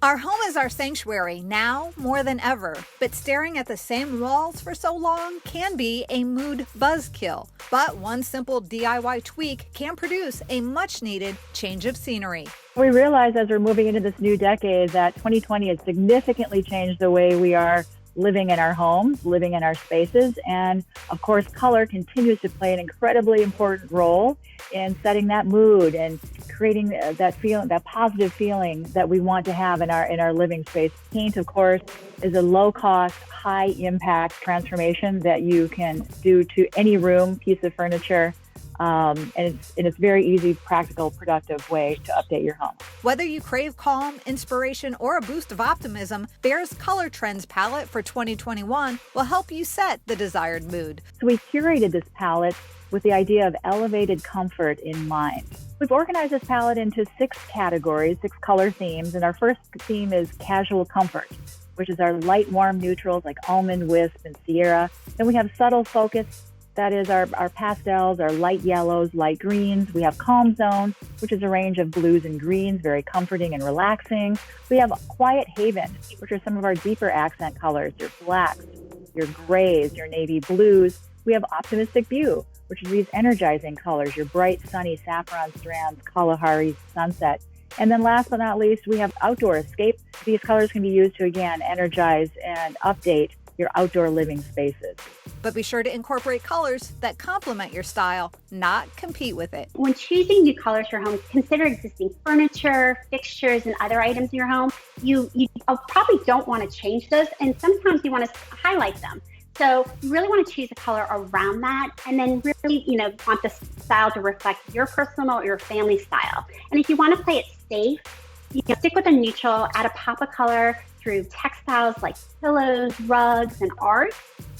Our home is our sanctuary now more than ever, but staring at the same walls for so long can be a mood buzzkill. But one simple DIY tweak can produce a much needed change of scenery. We realize as we're moving into this new decade that 2020 has significantly changed the way we are living in our homes, living in our spaces. And of course, color continues to play an incredibly important role in setting that mood and creating that feeling, that positive feeling that we want to have in our living space. Paint, of course, is a low-cost, high-impact transformation that you can do to any room, piece of furniture. And it's very easy, practical, productive way to update your home. Whether you crave calm, inspiration, or a boost of optimism, Behr's Color Trends palette for 2021 will help you set the desired mood. So we curated this palette with the idea of elevated comfort in mind. We've organized this palette into 6 categories, 6 color themes, and our first theme is casual comfort, which is our light, warm neutrals like almond, wisp, and sierra. Then we have subtle focus. That is our pastels, our light yellows, light greens. We have Calm Zone, which is a range of blues and greens, very comforting and relaxing. We have Quiet Haven, which are some of our deeper accent colors, your blacks, your grays, your navy blues. We have Optimistic View, which are these energizing colors, your bright, sunny saffron strands, Kalahari Sunset. And then last but not least, we have Outdoor Escape. These colors can be used to, again, energize and update your outdoor living spaces. But be sure to incorporate colors that complement your style, not compete with it. When choosing new colors for your home, consider existing furniture, fixtures, and other items in your home. You probably don't want to change those, and sometimes you want to highlight them. So you really want to choose a color around that, and then really, want the style to reflect your personal or your family style. And if you want to play it safe, stick with a neutral, add a pop of color through textiles like pillows, rugs, and art.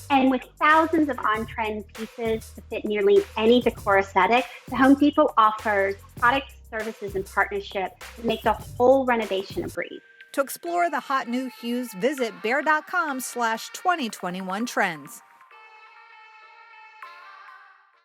And with thousands of on-trend pieces to fit nearly any decor aesthetic, the Home Depot offers products, services, and partnerships to make the whole renovation a breeze. To explore the hot new hues, visit Behr.com/2021trends.